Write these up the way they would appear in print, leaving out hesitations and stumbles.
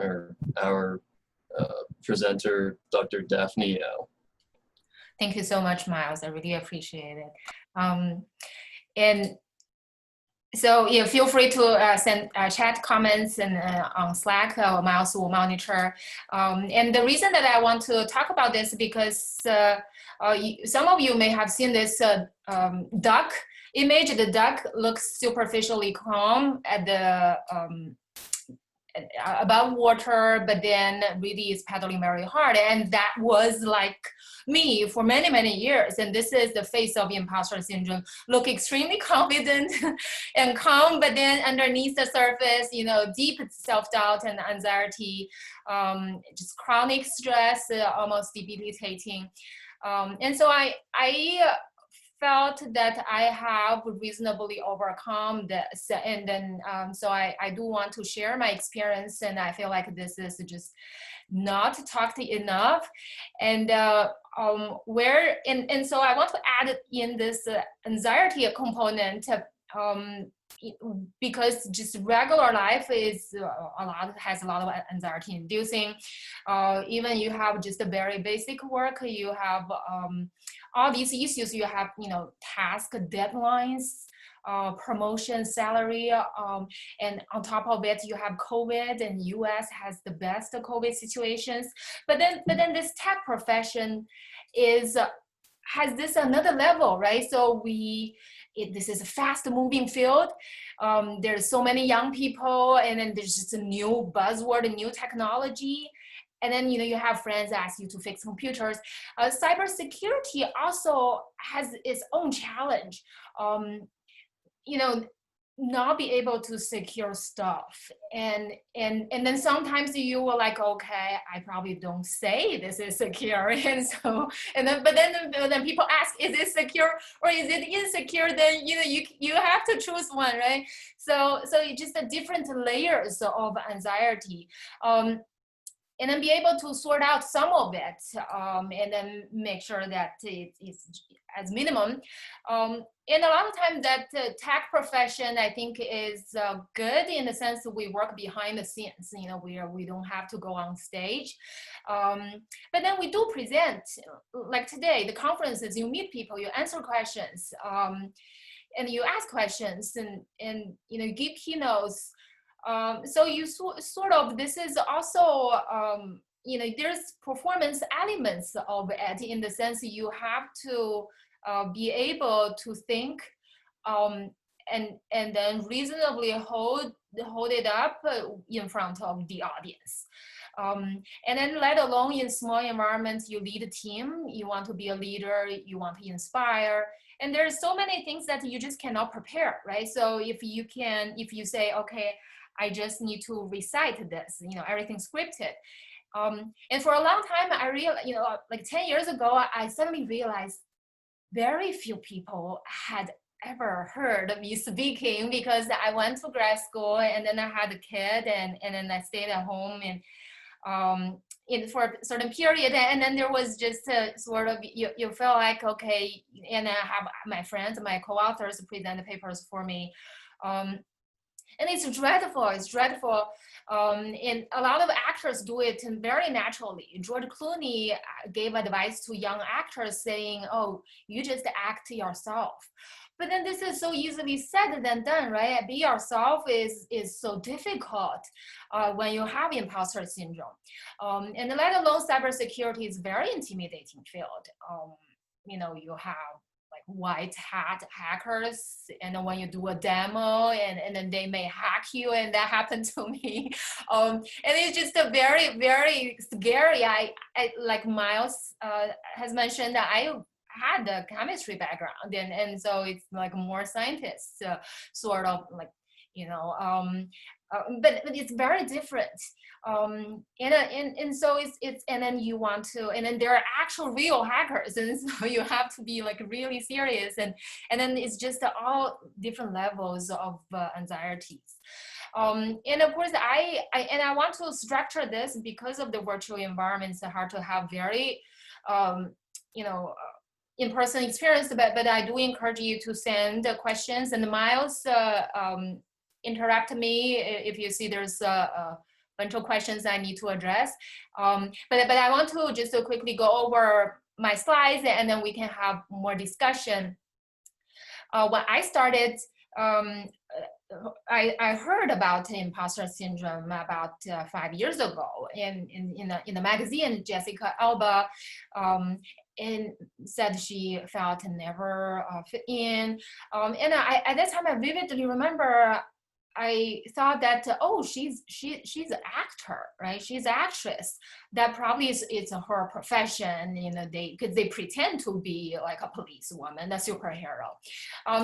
our presenter, Dr. Daphne Yao. Thank you so much, Miles. I really appreciate it. And so yeah, feel free to send chat comments and on Slack. Miles will monitor. And the reason that I want to talk about this because some of you may have seen this duck image. The duck looks superficially calm at the above water, but then really is paddling very hard. And that was like me for many, many years. And this is the face of imposter syndrome. Look extremely confident and calm, but then underneath the surface, you know, deep self-doubt and anxiety, just chronic stress, almost debilitating. And so I felt that I have reasonably overcome this, and then so I do want to share my experience, and I feel like this is just not talked enough, and so I want to add in this anxiety component. Because just regular life is has a lot of anxiety inducing. Even you have just a very basic work, you have all these issues. You have, you know, task deadlines, promotion, salary, and on top of it, you have COVID, and US has the best COVID situations. But then this tech profession has this another level, right? So this is a fast-moving field. There's so many young people, and then there's just a new buzzword, a new technology. And then, you know, you have friends ask you to fix computers. Cybersecurity also has its own challenge. You know, not be able to secure stuff, and then sometimes you were like, okay, I probably don't say this is secure, and so but then people ask, is it secure or is it insecure? Then, you know, you have to choose one, right? So just the different layers of anxiety. And then be able to sort out some of it, and then make sure that it's as minimum. And a lot of times that tech profession, I think, is good in the sense that we work behind the scenes. You know, we don't have to go on stage. But then we do present, like today, the conferences, you meet people, you answer questions, and you ask questions, and you know, you give keynotes. So you sort of, this is also, you know, there's performance elements of it, in the sense you have to be able to think and then reasonably hold it up in front of the audience. And then let alone in small environments, you lead a team, you want to be a leader, you want to inspire. And there's so many things that you just cannot prepare, right? So if you say, okay, I just need to recite this, you know, everything scripted. And for a long time, I realized, you know, like 10 years ago, I suddenly realized very few people had ever heard of me speaking, because I went to grad school and then I had a kid, and then I stayed at home and for a certain period, and then there was just a sort of, you feel like, okay, and I have my friends, my co-authors present the papers for me. And it's dreadful, and a lot of actors do it very naturally. George Clooney gave advice to young actors saying, oh, you just act yourself. But then this is so easily said than done, right? Be yourself is so difficult when you have imposter syndrome. And let alone cybersecurity is a very intimidating field. You know, you have like white hat hackers, and when you do a demo, and then they may hack you, and that happened to me. And it's just a very, very scary. I like Miles has mentioned, that I had a chemistry background, and so it's like more scientists sort of like, you know, but it's very different. And so it's and then you want to, and then there are actual real hackers, and so you have to be like really serious, and then it's just all different levels of anxieties. And of course, I want to structure this because of the virtual environments. It's hard to have very, you know, in-person experience, but I do encourage you to send questions, and Miles, interrupt me if you see there's bunch of questions I need to address. But I want to just quickly go over my slides, and then we can have more discussion. When I started, I heard about imposter syndrome about 5 years ago in the magazine. Jessica Alba and said she felt never fit in. And at that time, I vividly remember I thought that, oh, she's an actor, right? She's an actress. That probably it's her profession, you know, because they pretend to be like a policewoman, a superhero.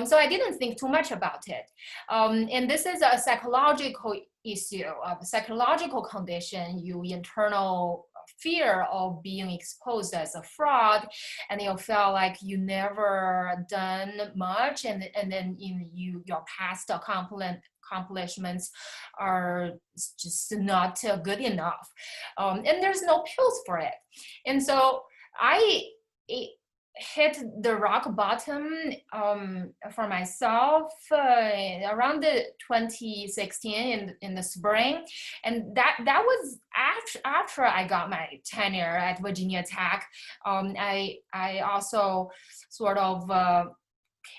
So I didn't think too much about it. And this is a psychological issue, of psychological condition, your internal fear of being exposed as a fraud, and you feel like you never done much, and then your past accomplishments are just not good enough, and there's no pills for it. And so I hit the rock bottom for myself around 2016 in the spring, and that was after I got my tenure at Virginia Tech. I also sort of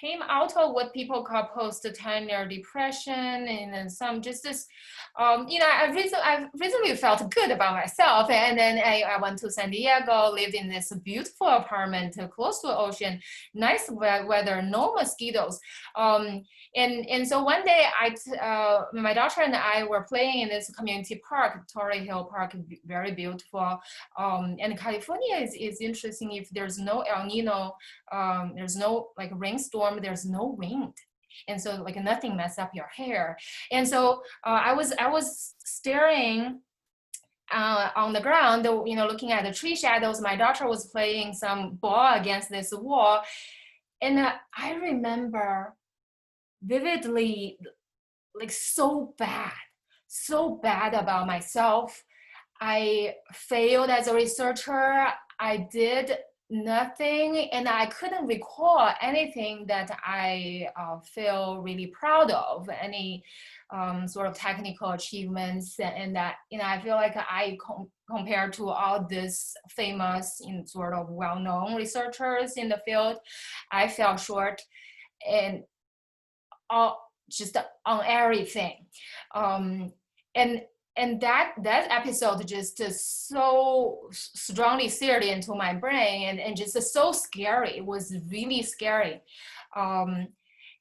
came out of what people call post-tenure depression, and then some just this, you know, I recently felt good about myself, and then I went to San Diego, lived in this beautiful apartment close to the ocean, nice weather, no mosquitoes. And so one day my daughter and I were playing in this community park, Torrey Hill Park, very beautiful. And California is interesting. If there's no El Nino, there's no like rainstorm, there's no wind, and so like nothing mess up your hair. And so I was staring on the ground, you know, looking at the tree shadows. My daughter was playing some ball against this wall, and I remember vividly, like so bad about myself. I failed as a researcher. I did nothing, and I couldn't recall anything that I feel really proud of, any sort of technical achievements, and that, you know, I feel like I compared to all these famous and sort of well-known researchers in the field, I fell short, and just on everything. And that episode just so strongly seared into my brain, and just so scary. It was really scary.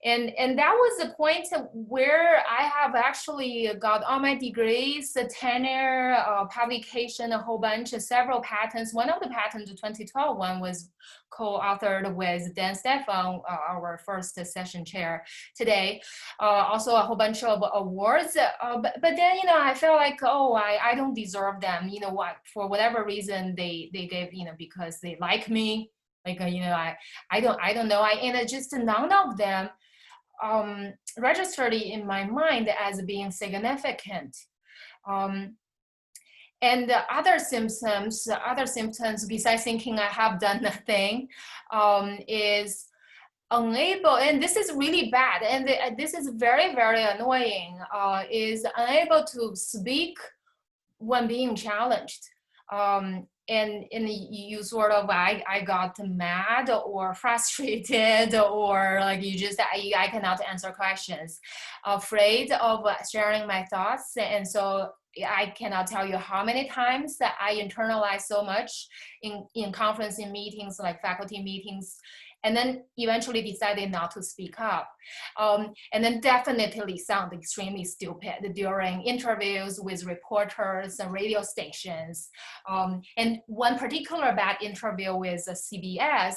And that was the point where I have actually got all my degrees, the tenure, publication, a whole bunch, several patents. One of the patents, the 2012 one, was co-authored with Danfeng, our first session chair today. Also a whole bunch of awards. But then, you know, I felt like, oh, I don't deserve them. You know what? For whatever reason, they gave, you know, because they like me. Like, you know, I don't know. And just none of them registered in my mind as being significant. And the other symptoms besides thinking I have done nothing, is unable, and this is really bad, and this is very, very annoying, is unable to speak when being challenged. And you sort of, I got mad or frustrated, or like you just, I cannot answer questions, afraid of sharing my thoughts. And so I cannot tell you how many times that I internalize so much in conference, in meetings, like faculty meetings, and then eventually decided not to speak up. And then definitely sound extremely stupid during interviews with reporters and radio stations. And one particular bad interview with CBS,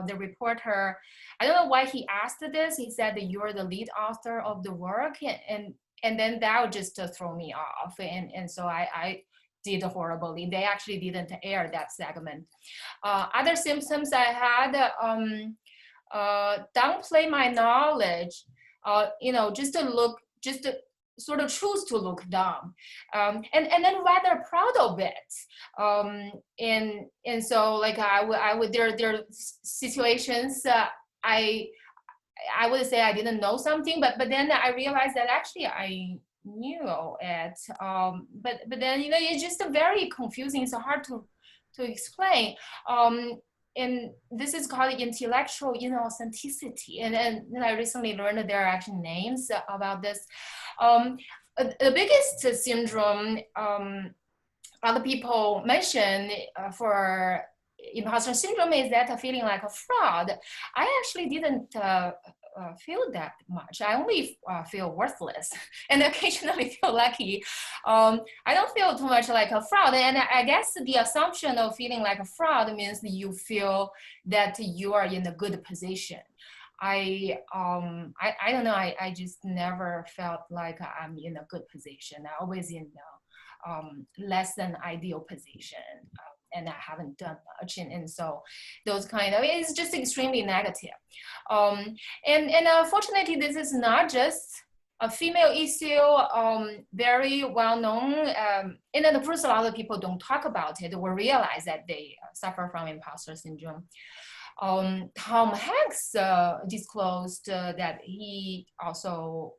the reporter, I don't know why he asked this. He said that you're the lead author of the work, and then that would just throw me off. And so I did horribly. They actually didn't air that segment. Other symptoms I had, downplay my knowledge, you know, just to sort of choose to look dumb, and then rather proud of it. And so like I would there are situations I would say I didn't know something, but then I realized that actually knew it, but then it's just very confusing. It's hard to explain. And this is called intellectual inauthenticity. And I recently learned that there are actually names about this. The biggest syndrome other people mention for imposter syndrome is that feeling like a fraud. I actually didn't feel that much. I only feel worthless and occasionally feel lucky. I don't feel too much like a fraud. And I guess the assumption of feeling like a fraud means that you feel that you are in a good position. I don't know. I just never felt like I'm in a good position. I'm always in less than ideal position, and I haven't done much. And so those kind of, it's just extremely negative. And unfortunately, this is not just a female issue, very well known. And then of course, a lot of people don't talk about it or realize that they suffer from imposter syndrome. Tom Hanks disclosed that he also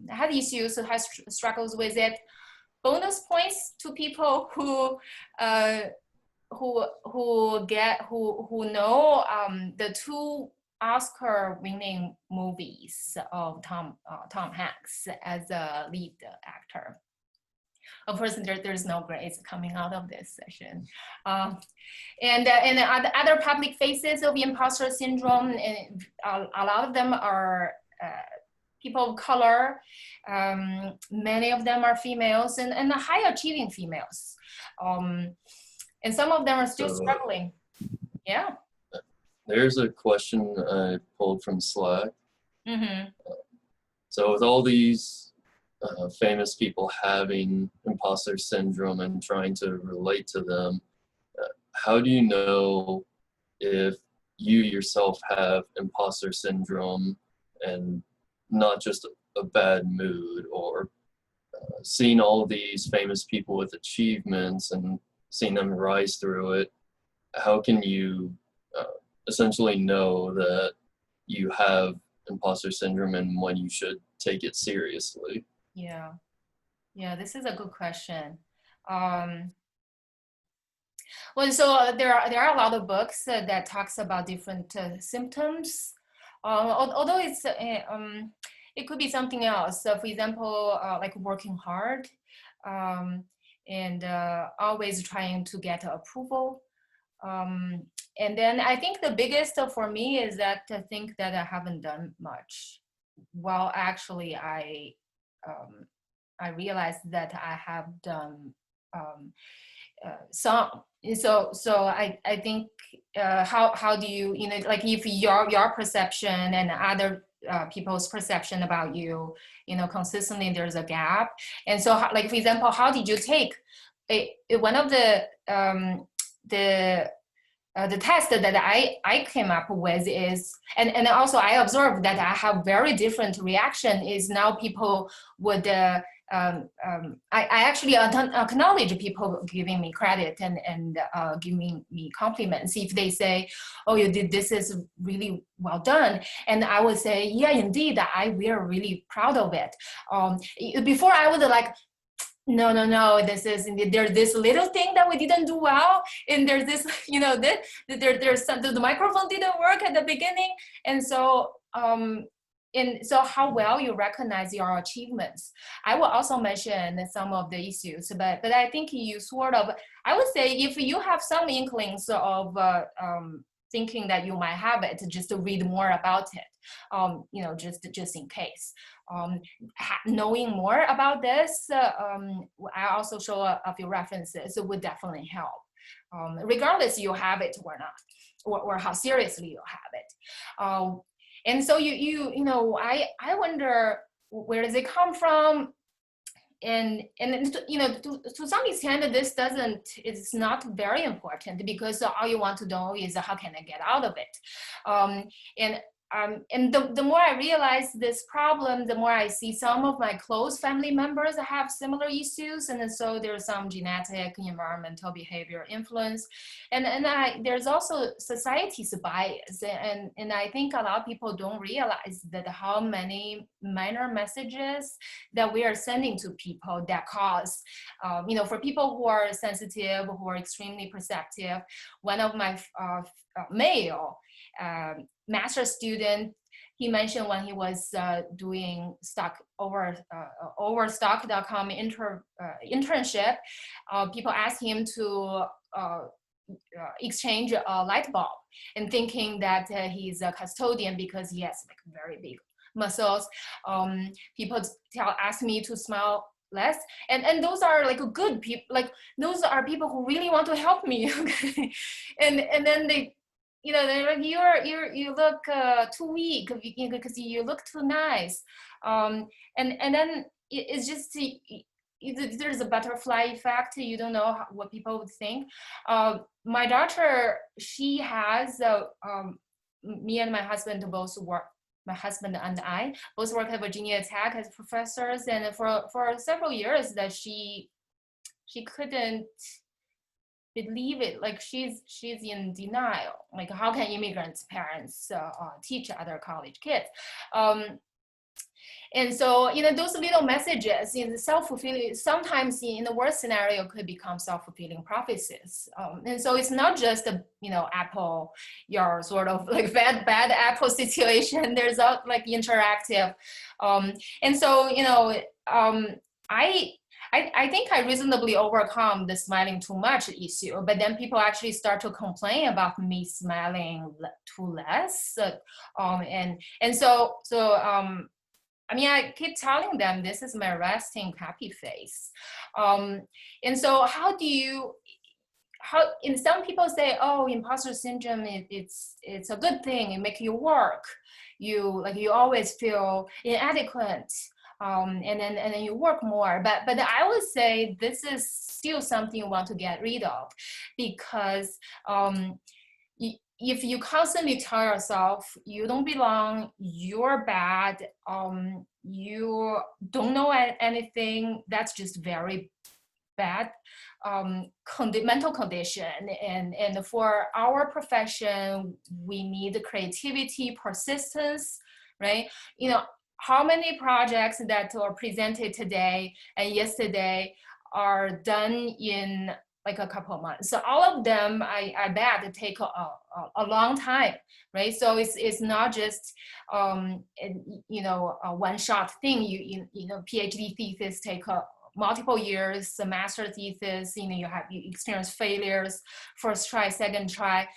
had issues, has struggles with it. Bonus points to people who know the two Oscar-winning movies of Tom Hanks as a lead actor. Of course, there's no grades coming out of this session. And other public faces of imposter syndrome, and a lot of them are people of color. Many of them are females and high achieving females. And some of them are still struggling. Yeah. There's a question I pulled from Slack. Mm-hmm. So with all these famous people having imposter syndrome and trying to relate to them, how do you know if you yourself have imposter syndrome and not just a bad mood, or seeing all of these famous people with achievements and seeing them rise through it? How can you essentially know that you have imposter syndrome and when you should take it seriously? Yeah, this is a good question. Well, so there are a lot of books that talks about different symptoms. Although it's it could be something else. So for example, like working hard and always trying to get approval. And then I think the biggest for me is that I think that I haven't done much. Well, actually, I realized that I have done some. So I think how do you like if your perception and other people's perception about you consistently there's a gap. And so like for example, how did you take one of the test that I came up with is, and also I observed that I have very different reaction is now people would, I actually acknowledge people giving me credit and giving me compliments. If they say, oh, you did, this is really well done. And I would say, yeah, indeed, we are really proud of it. Before I would like, no, there's this little thing that we didn't do well, and there's this, there's some, the microphone didn't work at the beginning, and so so how well you recognize your achievements. I will also mention some of the issues, but I think you sort of, I would say if you have some inklings of thinking that you might have it, just to read more about it, just in case. Knowing more about this, I also show a few references. It would definitely help, regardless you have it or not, or how seriously you have it. And so I wonder, where does it come from? And to some extent, it's not very important, because all you want to know is how can I get out of it. And and the more I realize this problem, the more I see some of my close family members have similar issues. And then so there's some genetic, environmental, behavior influence. And there's also society's bias. And I think a lot of people don't realize that how many minor messages that we are sending to people that cause, for people who are sensitive, who are extremely perceptive. One of my male master student, he mentioned when he was doing overstock.com internship, people asked him to exchange a light bulb, and thinking that he's a custodian because he has like very big muscles. People ask me to smile less, and those are like good people, like those are people who really want to help me. Okay, and then they, they're like, you look too weak because you look too nice, and then it's just there's a butterfly effect. You don't know what people would think. My daughter, she has me and my husband both work. My husband and I both work at Virginia Tech as professors, and for several years that she couldn't believe it. Like she's in denial. Like, how can immigrants' parents teach other college kids? And so, those little messages in the self-fulfilling, sometimes in the worst scenario could become self-fulfilling prophecies. And so it's not just a, apple, your sort of like bad apple situation. There's a like interactive. And so, I think I reasonably overcome the smiling too much issue, but then people actually start to complain about me smiling too less. And so I keep telling them this is my resting happy face. And so and some people say, oh, imposter syndrome, it's a good thing, it makes you work. You always feel inadequate. And then you work more, but I would say this is still something you want to get rid of, because if you constantly tell yourself you don't belong, you're bad, you don't know anything, that's just very bad mental condition. And for our profession, we need creativity, persistence, right? How many projects that were presented today and yesterday are done in like a couple of months? So all of them, I bet, take a long time, right? So it's not just a one-shot thing. PhD thesis take multiple years. A master thesis, you experience failures, first try, second try.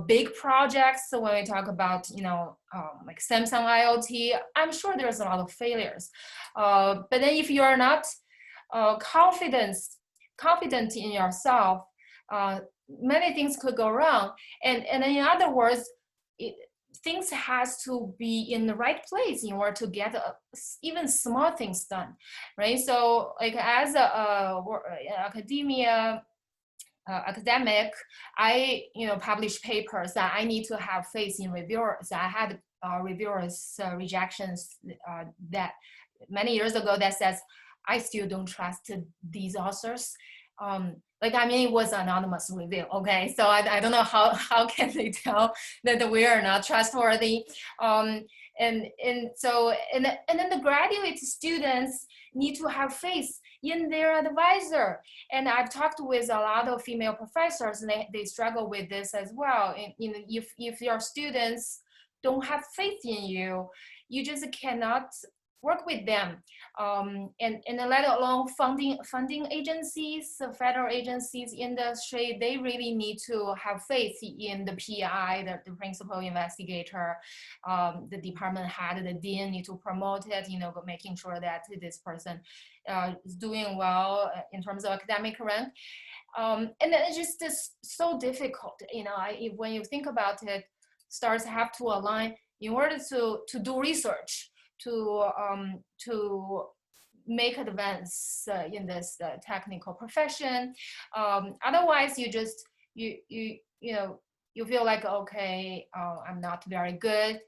Big projects, so when we talk about like Samsung IoT, I'm sure there's a lot of failures, but then if you are not confident in yourself, many things could go wrong. And in other words, things has to be in the right place in order to get even small things done, right? So like as a academic, I publish papers that I need to have faith in reviewers. I had reviewers rejections that many years ago that says I still don't trust these authors. It was anonymous review. Okay, so I don't know how can they tell that we are not trustworthy. And then the graduate students need to have faith in their advisor. And I've talked with a lot of female professors, and they struggle with this as well. And if your students don't have faith in you, you just cannot work with them. And let alone funding agencies, federal agencies, industry, they really need to have faith in the PI, the principal investigator, the department head, the dean need to promote it, making sure that this person is doing well in terms of academic rank. And then it's just so difficult, when you think about it, stars have to align in order to do research, to make advance in this technical profession. Otherwise, you feel like, okay, I'm not very good.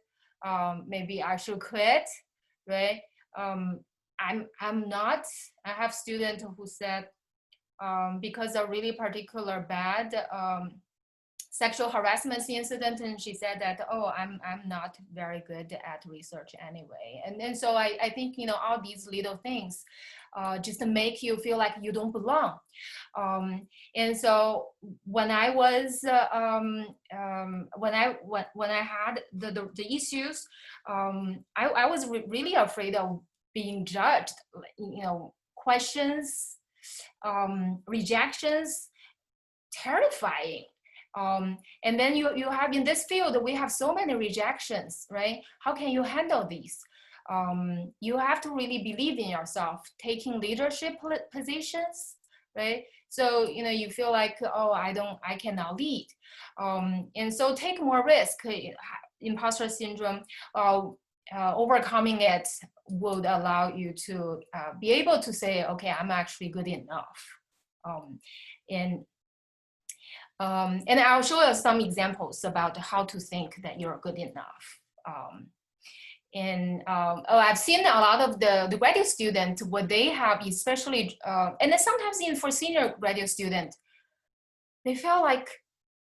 maybe I should quit, right? I'm not. I have students who said because of really particular bad sexual harassment incident, and she said that, oh, I'm not very good at research anyway. And so I think, you know, all these little things just to make you feel like you don't belong. And so when I was when I had the issues, I was really afraid of being judged, you know, questions, rejections, terrifying. And then you have in this field, we have so many rejections, right? How can you handle these? You have to really believe in yourself, taking leadership positions, right? So, you know, you feel like, oh, I cannot lead. And so take more risk. Imposter syndrome, overcoming it would allow you to be able to say, okay, I'm actually good enough. And I'll show you some examples about how to think that you're good enough. I've seen a lot of the graduate students, what they have, especially, and then sometimes even for senior graduate students, they feel like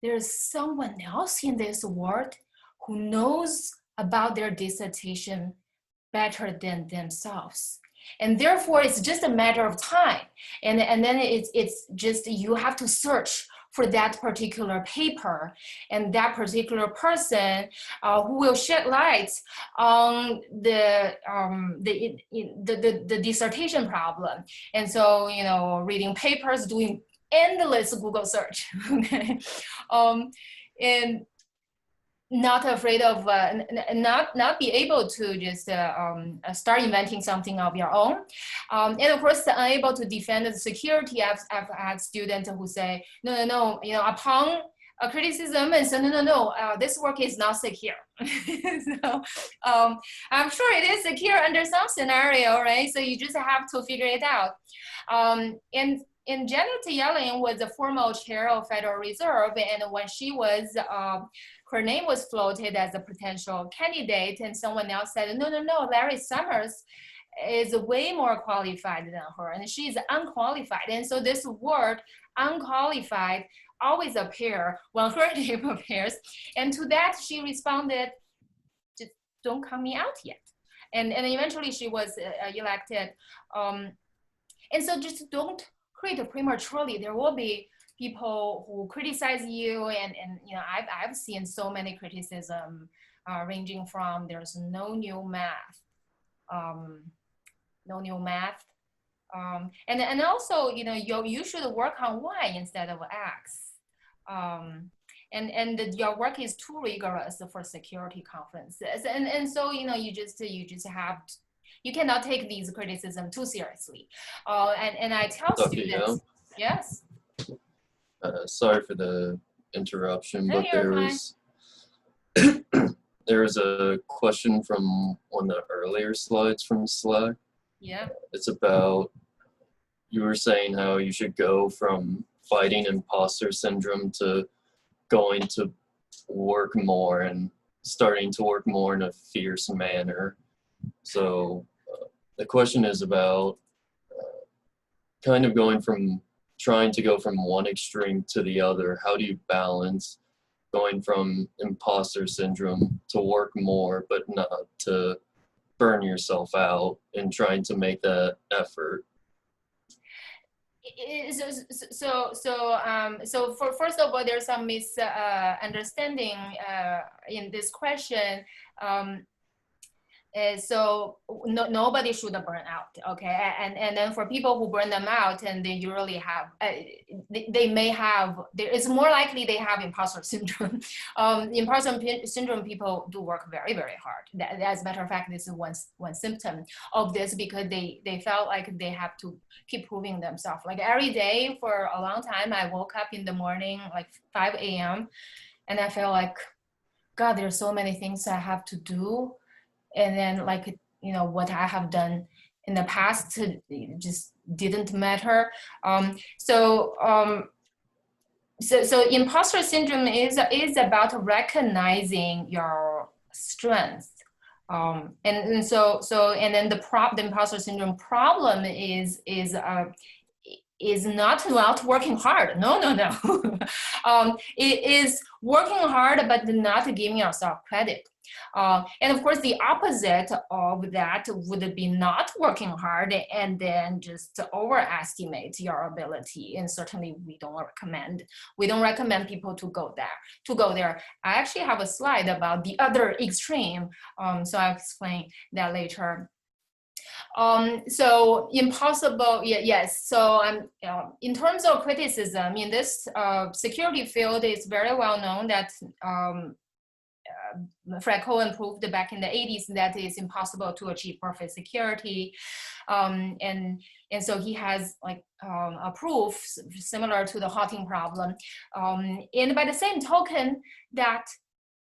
there's someone else in this world who knows about their dissertation better than themselves. And therefore, it's just a matter of time. And then it's just, you have to search for that particular paper and that particular person who will shed light on the dissertation problem. And so, you know, reading papers, doing endless Google search, okay? And not afraid of, not be able to just start inventing something of your own. And of course, unable to defend the security. I've had students who say, no, you know, upon a criticism and say, no, this work is not secure. So I'm sure it is secure under some scenario, right? So you just have to figure it out. And Janet Yellen was the former chair of Federal Reserve, and when she was, her name was floated as a potential candidate, and someone else said, no, Larry Summers is way more qualified than her, and she's unqualified. And so this word, unqualified, always appear when her name appears. And to that, she responded, just don't count me out yet. And eventually she was elected. And so just don't quit prematurely. There will be people who criticize you, and you know, I've seen so many criticism ranging from there's no new math, and also, you know, you should work on Y instead of X, and your work is too rigorous for security conferences, and so, you know, you just have to, you cannot take these criticism too seriously. And I tell students, yes. Sorry for the interruption, No, but there was a question from one of the earlier slides from Slack. Yeah. It's about, you were saying how you should go from fighting imposter syndrome to going to work more and starting to work more in a fierce manner. So the question is about kind of trying to go from one extreme to the other. How do you balance going from imposter syndrome to work more, but not to burn yourself out and trying to make that effort? So first of all, there's some misunderstanding in this question. So nobody should burn out, okay? And then for people who burn them out, and they usually have, they may have, it's more likely they have imposter syndrome. Imposter syndrome people do work very, very hard. As a matter of fact, this is one symptom of this, because they felt like they have to keep proving themselves. Like every day for a long time, I woke up in the morning, like 5 a.m. and I felt like, God, there's so many things I have to do. And then, like, you know, what I have done in the past just didn't matter. So imposter syndrome is about recognizing your strengths And then the imposter syndrome problem is not working hard. No. It is working hard, but not giving yourself credit. And of course, the opposite of that would be not working hard and then just overestimate your ability. And certainly, we don't recommend people to go there. I actually have a slide about the other extreme, so I'll explain that later. So impossible, yes. So in terms of criticism in this security field, it's very well known that Fred Cohen proved back in the 80s that it's impossible to achieve perfect security. And so he has like a proof similar to the halting problem. And by the same token, that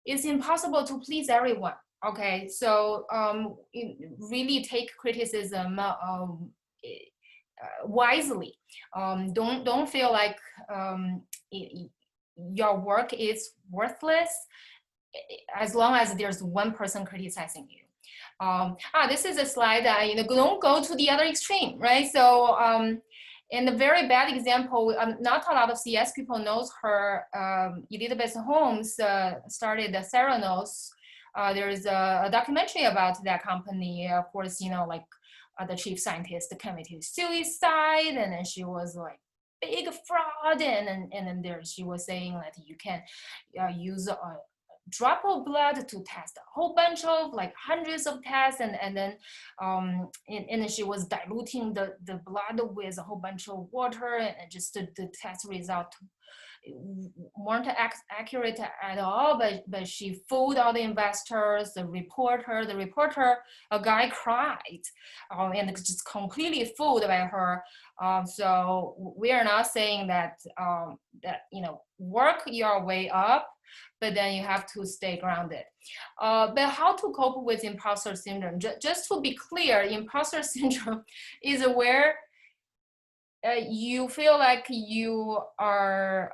it's impossible to please everyone. Okay, so really take criticism wisely. Don't feel like your work is worthless as long as there's one person criticizing you. This is a slide that, don't go to the other extreme, right? So in a very bad example, not a lot of CS people knows her. Elizabeth Holmes started Theranos. There's a documentary about that company. Of course, the chief scientist committed suicide, and then she was like big fraud, and then there she was saying that you can use a drop of blood to test a whole bunch of like hundreds of tests, and then she was diluting the blood with a whole bunch of water, and just the test result weren't accurate at all, but she fooled all the investors, the reporter, a guy cried, and just completely fooled by her. So we are not saying that work your way up, but then you have to stay grounded. But how to cope with imposter syndrome? Just to be clear, imposter syndrome is where you feel like you are,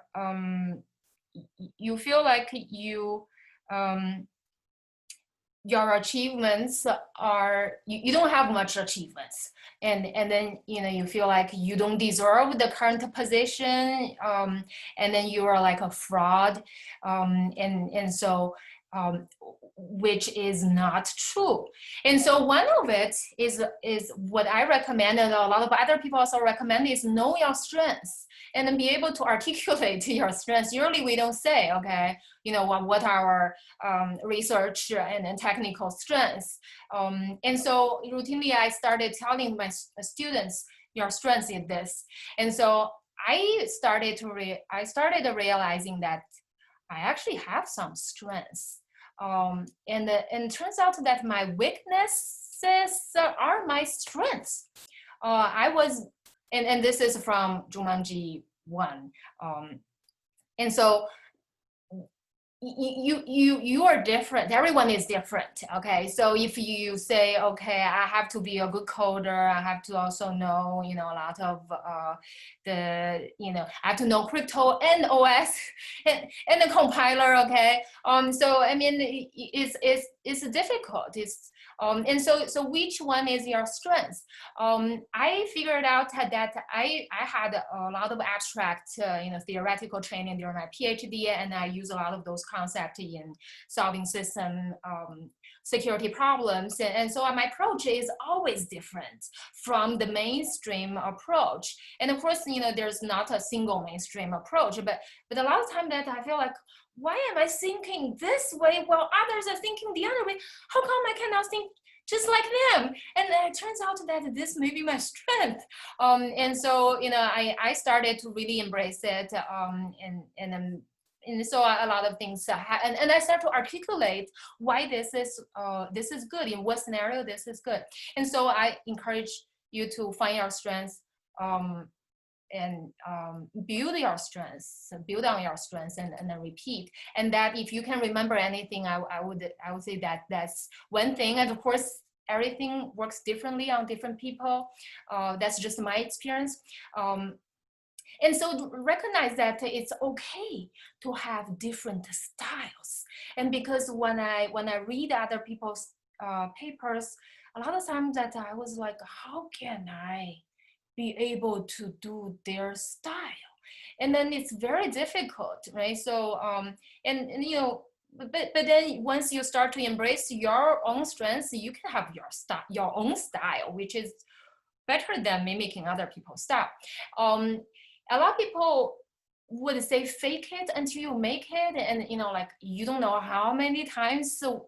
your achievements are, you don't have much achievements. And then, you feel like you don't deserve the current position, and then you are like a fraud. And so, which is not true. And so one of it is what I recommend, and a lot of other people also recommend, is know your strengths and then be able to articulate your strengths. Usually we don't say, okay, what are our research and technical strengths. And so routinely I started telling my students, your strengths is this. And so I started realizing that I actually have some strengths. And it turns out that my weaknesses are my strengths. And this is from Jumanji 1. And so you are different. Everyone is different. Okay, so if you say, okay, I have to be a good coder, I have to also know, a lot of I have to know crypto and OS and the compiler. Okay, so I mean, it's difficult. And so which one is your strength? I figured out that I had a lot of abstract, theoretical training during my PhD, and I use a lot of those concepts in solving system security problems. And so my approach is always different from the mainstream approach. And of course, there's not a single mainstream approach, but a lot of time that I feel like, why am I thinking this way while others are thinking the other way? How come I cannot think just like them? And it turns out that this may be my strength. And so, I started to really embrace it. And so a lot of things, and I start to articulate why this is good, in what scenario this is good. And so I encourage you to find your strengths, and build your strengths, build on your strengths, and then repeat. And that if you can remember anything, I would say that that's one thing. And of course, everything works differently on different people. That's just my experience. And so recognize that it's okay to have different styles. And because when I read other people's papers, a lot of times that I was like, how can I be able to do their style? And then it's very difficult, right? So, and you know, but then once you start to embrace your own strengths, you can have your own style, which is better than mimicking other people's style. A lot of people would say fake it until you make it, and you know, like you don't know how many times. So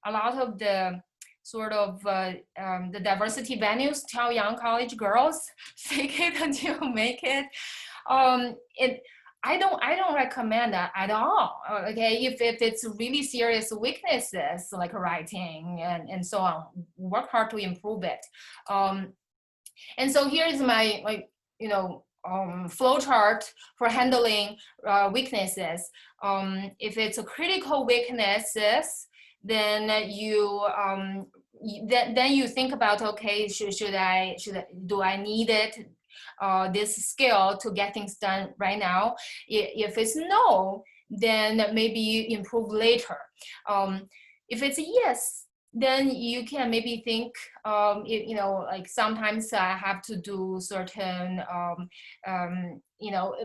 a lot of the sort of the diversity venues tell young college girls fake it until you make it. I don't recommend that at all. Okay, if it's really serious weaknesses like writing and so on, work hard to improve it. And so here's my flow chart for handling weaknesses. If it's a critical weaknesses, then you then you think about, okay, do I need it? This skill to get things done right now. If it's no, then maybe you improve later. If it's yes, then you can maybe think, like sometimes I have to do certain,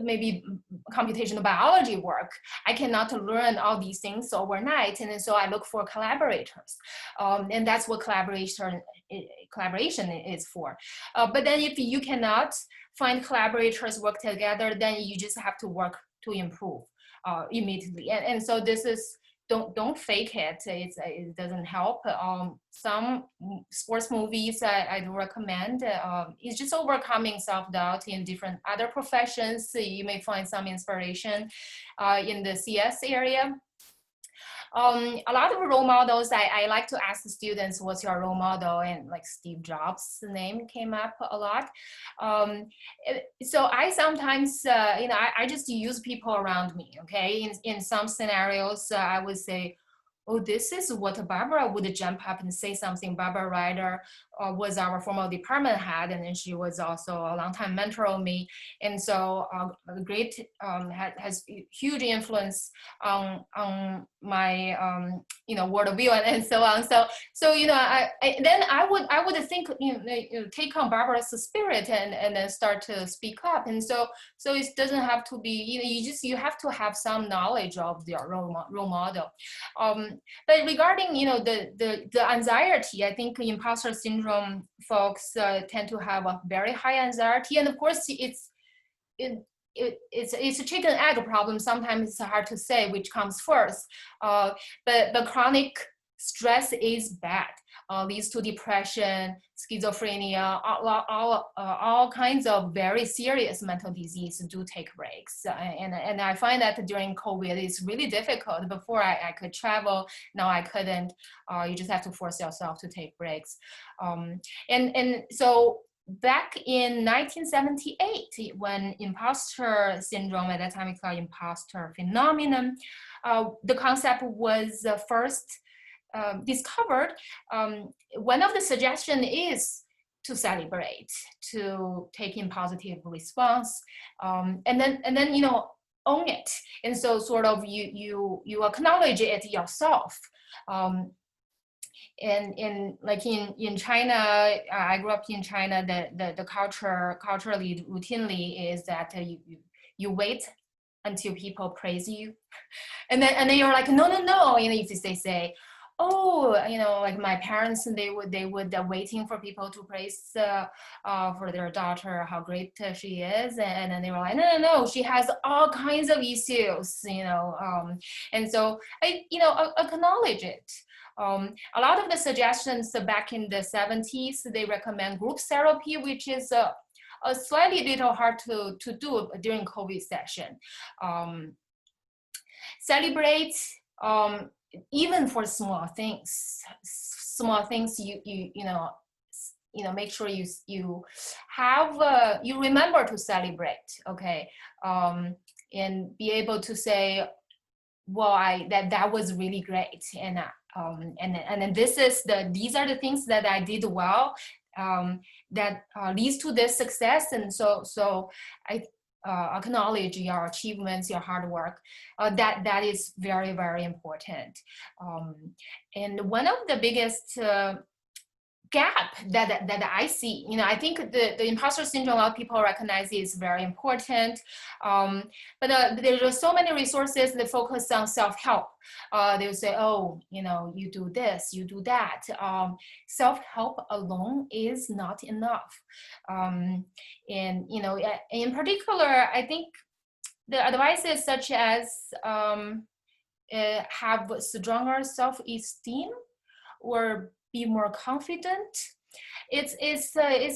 maybe computational biology work. I cannot learn all these things overnight, and so I look for collaborators, and that's what collaboration is for. But then if you cannot find collaborators work together, then you just have to work to improve immediately. And so this is, don't fake it. It doesn't help. Some sports movies I do recommend. It's just overcoming self-doubt in different other professions. You may find some inspiration in the CS area. A lot of role models, I like to ask the students, what's your role model? And like Steve Jobs' name came up a lot. So I sometimes, I just use people around me, okay? In some scenarios, I would say, oh, this is what Barbara would jump up and say something. Barbara Ryder was our former department head, and then she was also a longtime mentor of me. And so great, has huge influence on my, worldview and so on. So then I would think, take on Barbara's spirit and then start to speak up. And so it doesn't have to be, you have to have some knowledge of your role model. But regarding, the anxiety, I think imposter syndrome folks tend to have a very high anxiety. And of course, it's a chicken egg problem. Sometimes it's hard to say which comes first. But chronic stress is bad. Leads to depression, schizophrenia, all kinds of very serious mental disease. Do take breaks. And I find that during COVID, it's really difficult. Before I could travel, now I couldn't. You just have to force yourself to take breaks. And so back in 1978, when imposter syndrome, at that time it's called imposter phenomenon, the concept was first discovered. One of the suggestion is to celebrate, to take in positive response, and then own it. And so sort of you acknowledge it yourself. And like in China, I grew up in China. The culturally routinely is that you wait until people praise you, and then you're like, no. If they say, oh, like my parents, they would waiting for people to praise for their daughter how great she is, and then they were like, no, she has all kinds of issues, and so I acknowledge it. A lot of the suggestions back in the 70s, they recommend group therapy, which is a slightly little hard to do during COVID session. Celebrate, even for small things, make sure you have, you remember to celebrate, okay? And be able to say, well, that was really great. And then these are the things that I did well, that leads to this success. And so acknowledge your achievements, your hard work. That is very, very important. And one of the biggest gap that I see, I think the imposter syndrome, a lot of people recognize is very important. But there are so many resources that focus on self-help. They'll say, oh, you do this, you do that. Self-help alone is not enough. And, in particular, I think the advices such as have stronger self-esteem or be more confident. It's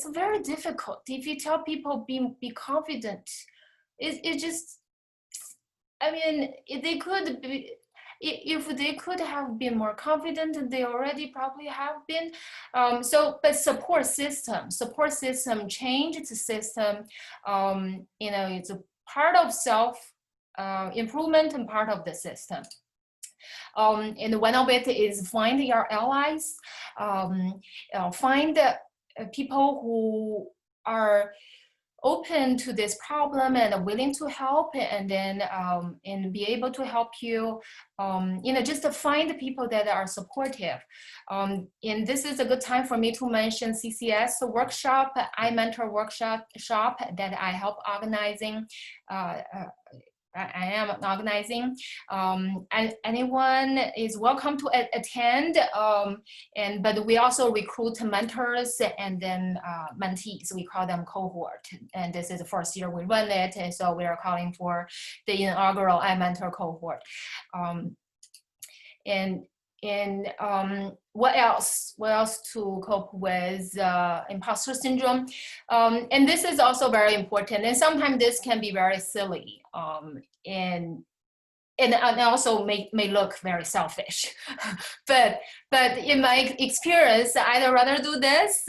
very difficult. If you tell people be confident, it just, I mean, if they could have been more confident, they already probably have been. But support system change the system. It's a part of self improvement and part of the system. And one of it is find your allies, find people who are open to this problem and willing to help, and then and be able to help you, just to find people that are supportive. And this is a good time for me to mention CCS workshop, I mentor workshop that I help organizing. I am organizing, and anyone is welcome to attend. But we also recruit mentors and then mentees. We call them cohort. And this is the first year we run it, and so we are calling for the inaugural I mentor cohort. What else to cope with imposter syndrome? And this is also very important, and sometimes this can be very silly, and also may look very selfish. but in my experience, I'd rather do this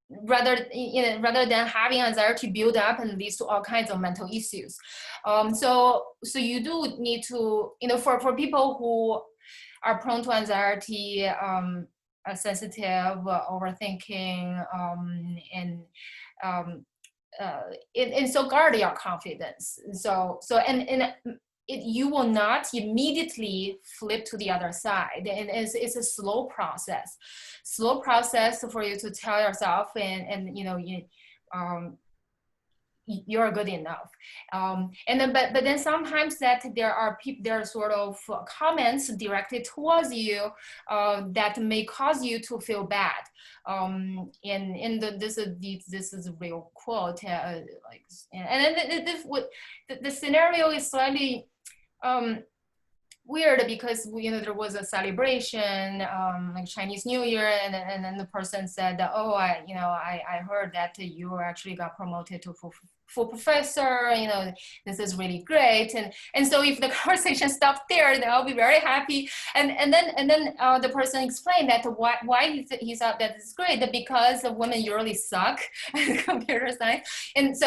rather than having anxiety build up and leads to all kinds of mental issues. So you do need to, for people who are prone to anxiety, are sensitive, overthinking, and so guard your confidence. You will not immediately flip to the other side, and it's a slow process for you to tell yourself, you're good enough. But then sometimes that there are sort of comments directed towards you that may cause you to feel bad. This is a real quote. The scenario is slightly weird because there was a celebration like Chinese New Year, and then the person said, oh, I heard that you actually got promoted to full professor, this is really great. And so if the conversation stopped there, then I'll be very happy. And then the person explained that why he thought that is great, because women usually suck at computer science. But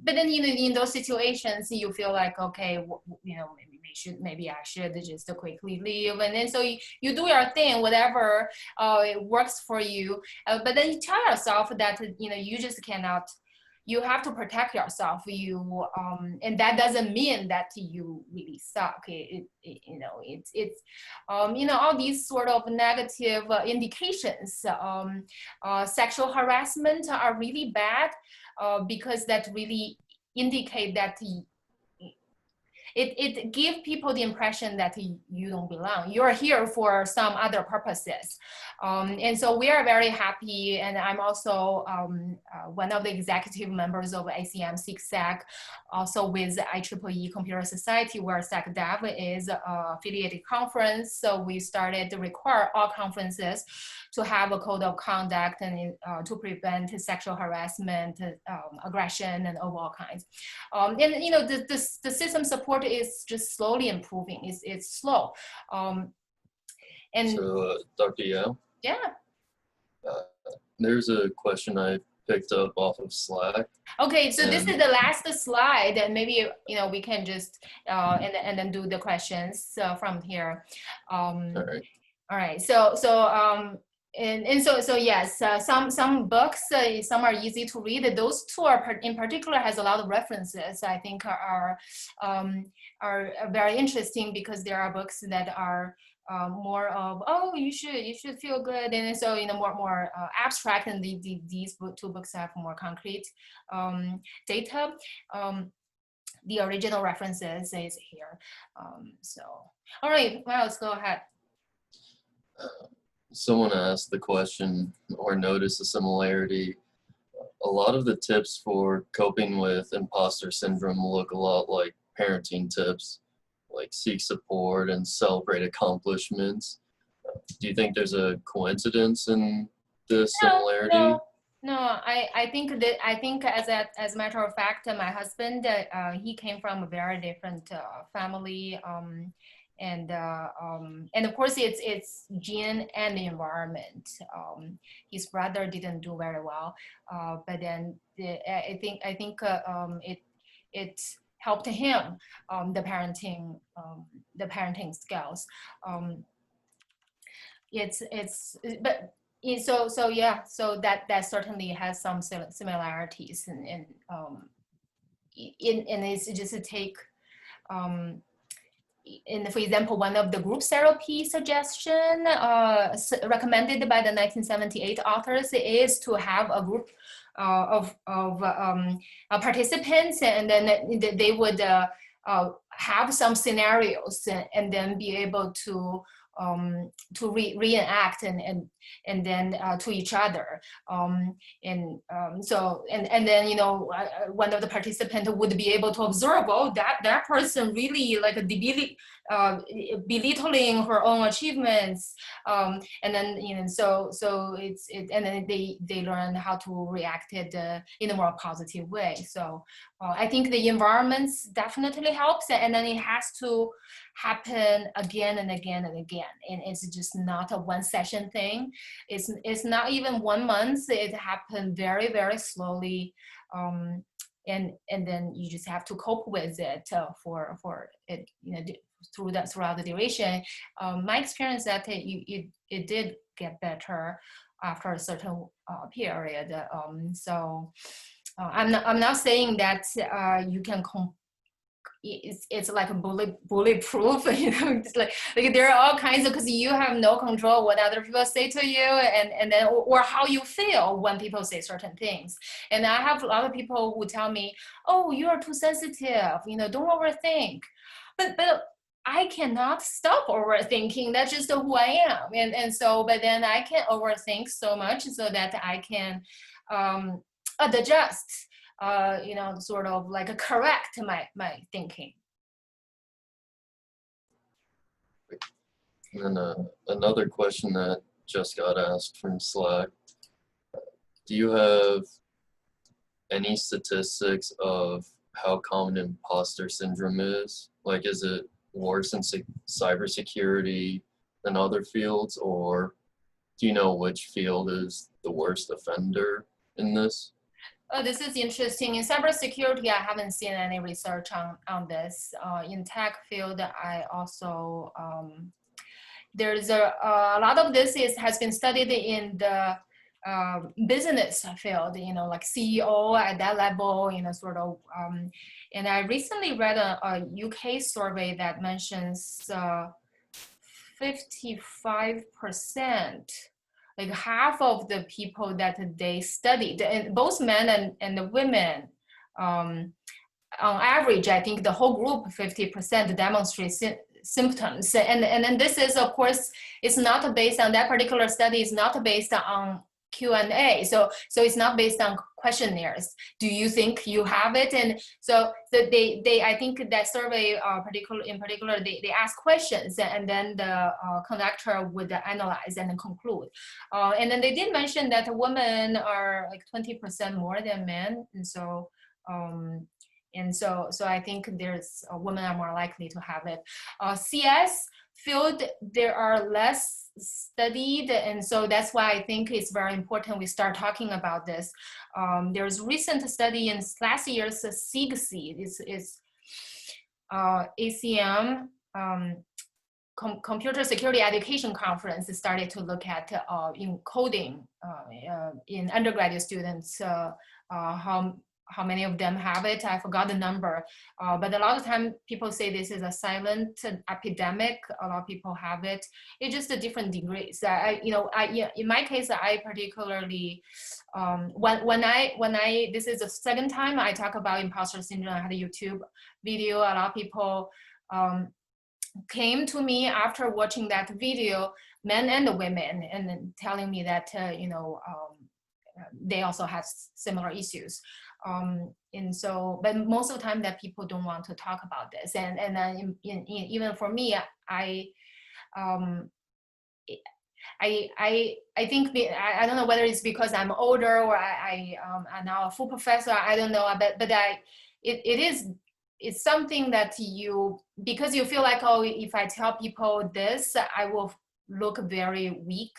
then in those situations you feel like, okay, maybe I should just quickly leave. And then so you do your thing, whatever it works for you. But then you tell yourself that you just cannot. You have to protect yourself. And that doesn't mean that you really suck. It's all these sort of negative indications. Sexual harassment are really bad because that really indicate that it gives people the impression that you don't belong. You're here for some other purposes. And so we are very happy, and I'm also one of the executive members of ACM SecSec, also with IEEE Computer Society, where SecDev is an affiliated conference. So we started to require all conferences to have a code of conduct and to prevent sexual harassment, aggression, and of all kinds. The system support is just slowly improving. It's slow. So, Dr. Yao? Yeah. There's a question I picked up off of Slack. Okay, so this is the last slide, and maybe we can just and then do the questions from here. All right. So So yes, some books, some are easy to read. Those two are in particular has a lot of references. I think are very interesting because there are books that are more of, oh, you should feel good, and so more abstract, and these two books have more concrete data. The original references is here. So all right, well, let's go ahead. Someone asked the question or noticed a similarity. A lot of the tips for coping with imposter syndrome look a lot like parenting tips, like seek support and celebrate accomplishments. Do you think there's a coincidence in this similarity? No, I think as a matter of fact, my husband, he came from a very different family, and of course it's gene and the environment. His brother didn't do very well, but then I think it helped him, the parenting skills. But yeah, so that certainly has some similarities, and it's just to take for example, one of the group therapy suggestion recommended by the 1978 authors is to have a group of participants, and then they would have some scenarios, and then be able to reenact and then to each other, and then one of the participants would be able to observe, oh, that person really like belittling her own achievements, and then so and then they learn how to react it in a more positive way. So I think the environments definitely helps, and then it has to happen again and again and again, and it's just not a one session thing. It's not even 1 month. It happened very, very slowly, and then you just have to cope with it for it, throughout the duration. My experience that it did get better after a certain period. So I'm not saying that you can it's like a bulletproof, it's like there are all kinds of, because you have no control what other people say to you, and then or how you feel when people say certain things. And I have a lot of people who tell me, oh, you are too sensitive, don't overthink. But I cannot stop overthinking. That's just who I am. And so, but then I can overthink so much so that I can adjust, sort of like correct my thinking. And then another question that just got asked from Slack. Do you have any statistics of how common imposter syndrome is? Like, is it worse in cybersecurity than other fields, or do you know which field is the worst offender in this? This is interesting. In cybersecurity, I haven't seen any research on this. In tech field, I also, there's a lot of this has been studied in the business field, like CEO at that level, sort of. And I recently read a UK survey that mentions 55%, like half of the people that they studied, and both men and the women, on average, I think the whole group, 50% demonstrate symptoms. And then this is, of course, it's not based on that particular study, is not based on Q&A. So it's not based on questionnaires. Do you think you have it? And so they I think that survey in particular, they ask questions, and then the conductor would analyze and then conclude. And then they did mention that women are like 20% more than men. And so so I think there's women are more likely to have it. CS field, there are less studied, and so that's why I think it's very important we start talking about this. There's a recent study in last year's SIGC, it's ACM computer security education conference started to look at in coding in undergraduate students, how many of them have it. I forgot the number, but a lot of time people say this is a silent epidemic. A lot of people have it. It's just a different degrees. In my case, I particularly, when I this is the second time I talk about imposter syndrome. I had a YouTube video. A lot of people came to me after watching that video, men and women, and then telling me that they also have similar issues. And so, but most of the time that people don't want to talk about this, and then even for me, I think I don't know whether it's because I'm older or I'm now a full professor. I don't know, but it's something that because you feel like, oh, if I tell people this, I will look very weak,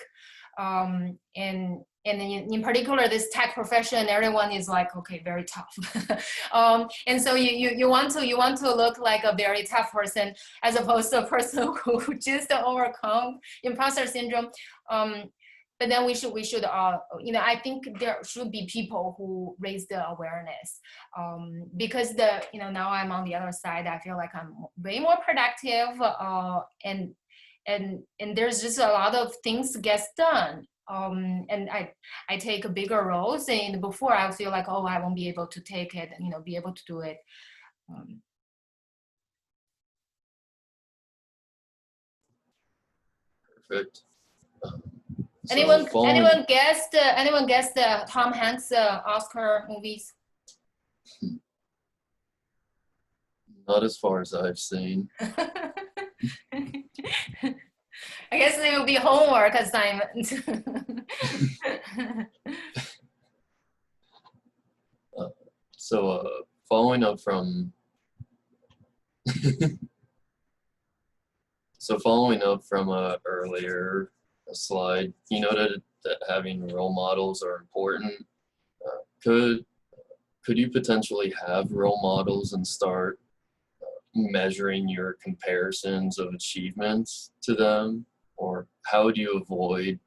and in particular, this tech profession, everyone is like, okay, very tough. And so you want to look like a very tough person, as opposed to a person who just overcome imposter syndrome. But then we should I think there should be people who raise the awareness, because now I'm on the other side. I feel like I'm way more productive, and there's just a lot of things gets done. And I take bigger roles, and before I feel like, oh, I won't be able to take it, be able to do it. Perfect. Anyone guess the Tom Hanks Oscar movies? Not as far as I've seen. I guess it will be homework assignment. So following up from a earlier slide, you noted that having role models are important. Could you potentially have role models and start measuring your comparisons of achievements to them? Or how do you avoid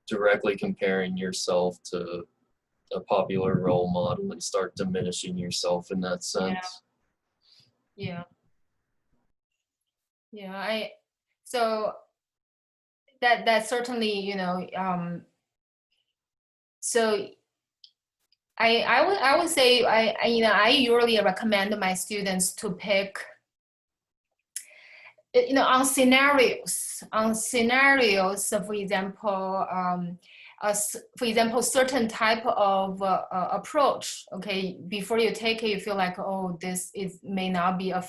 directly comparing yourself to a popular role model and start diminishing yourself in that sense? Yeah. So that certainly, so I would say I usually recommend my students to pick, on scenarios, for example, certain type of approach. Okay, before you take it, you feel like, oh, this may not be a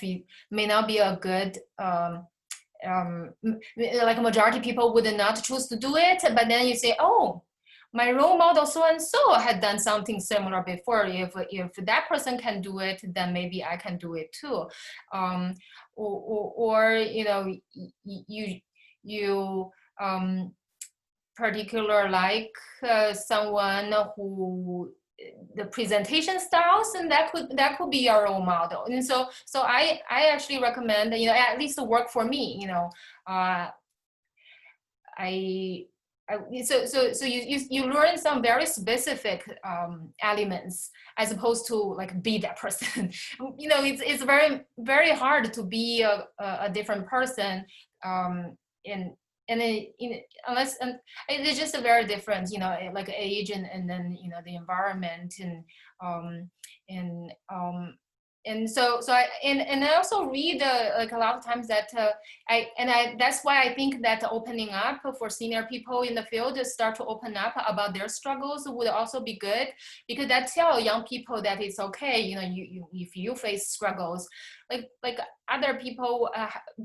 good, like a majority of people would not choose to do it, but then you say, oh, my role model so and so had done something similar before. If that person can do it, then maybe I can do it too. Or you particular like someone who the presentation styles, and that could be your role model. And so I actually recommend, at least work for me. So you learn some very specific elements, as opposed to like be that person. It's very, very hard to be a different person, unless it's just a very different, like age and then the environment and so I also read like a lot of times that that's why I think that opening up for senior people in the field start to open up about their struggles would also be good, because that tell young people that it's okay. If you face struggles, like other people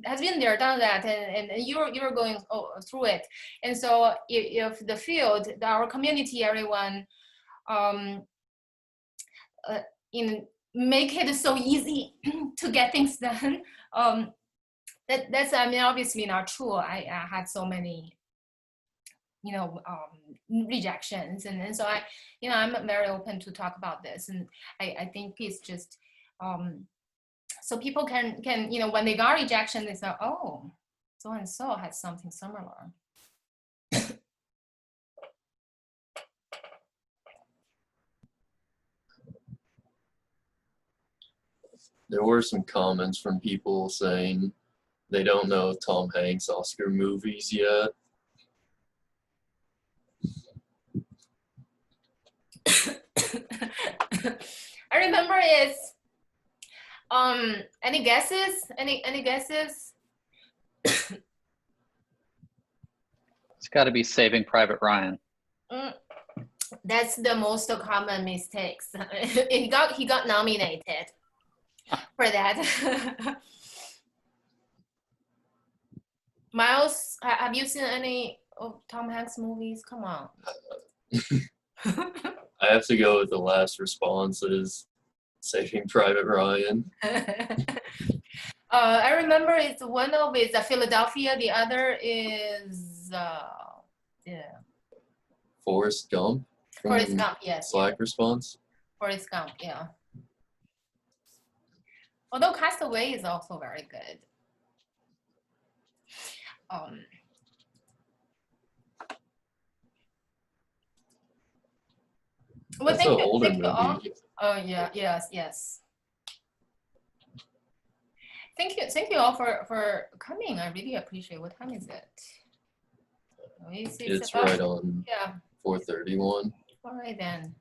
has been there, done that, and you're going through it. And so if the field, our community, everyone, make it so easy to get things done. That's obviously not true. I had so many rejections, and so I'm very open to talk about this, and I think it's just so people can when they got rejection, they say, oh, so and so has something similar. There were some comments from people saying they don't know Tom Hanks' Oscar movies yet. I remember it's any guesses? Any guesses? It's got to be Saving Private Ryan. That's the most common mistakes. he got nominated for that. Miles, have you seen any of Tom Hanks movies? Come on. I have to go with the last response is Saving Private Ryan. I remember it's one of it's Philadelphia. The other is Forrest Gump. Forrest Gump. Yes. Slack response. Forrest Gump. Yeah. Although Castaway is also very good. Well, That's an older movie. Oh yeah, yes. Thank you all for coming. I really appreciate. What time is it? It's right on 4:31. All right then.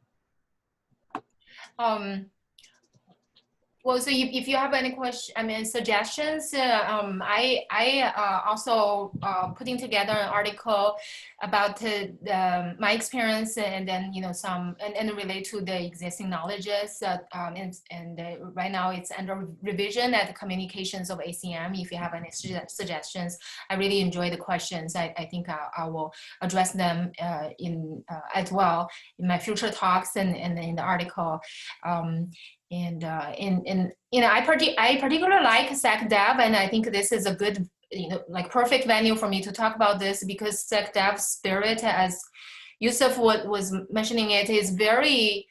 Well, so if you have any suggestions, I also putting together an article about my experience and then some and relate to the existing knowledges and right now it's under revision at the communications of ACM. If you have any suggestions, I really enjoy the questions. I think I will address them as well in my future talks and in the article. I particularly like SecDev, and I think this is a good, perfect venue for me to talk about this because SecDev spirit, as Yusuf was mentioning, it is very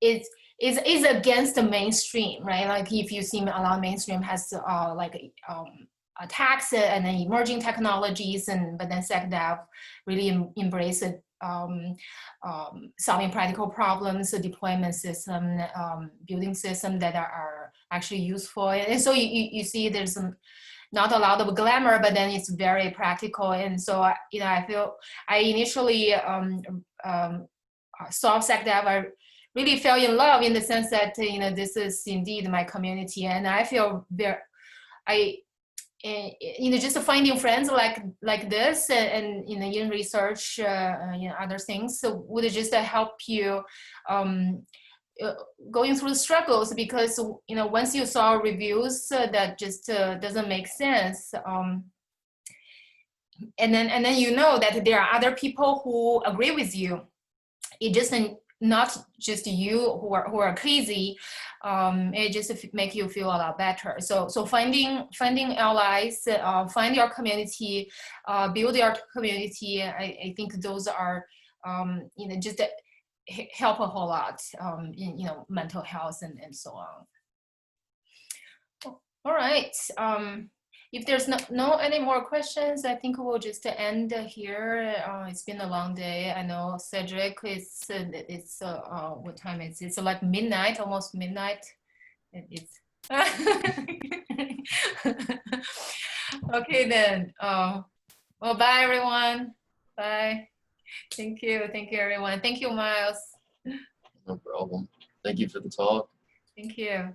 is against the mainstream, right? Like if you see a lot of mainstream has attacks and then emerging technologies, but then SecDev really embrace it. Solving practical problems, a deployment system, building system that are actually useful. And so you see there's not a lot of glamour, but then it's very practical. And so, I feel I initially saw SecDev, I really fell in love in the sense that, this is indeed my community. And I feel just finding friends like this and in research, other things would just help you going through the struggles because once you saw reviews that just doesn't make sense, and then that there are other people who agree with you. It just not just you who are crazy. It just make you feel a lot better. So finding allies, find your community, build your community. I think those are just help a whole lot in mental health and so on. All right. If there's no any more questions, I think we'll just end here. It's been a long day. I know Cedric it's what time is it? It's like midnight, almost midnight. It's okay then. Well, bye everyone. Bye. Thank you everyone. Thank you, Miles. No problem. Thank you for the talk. Thank you.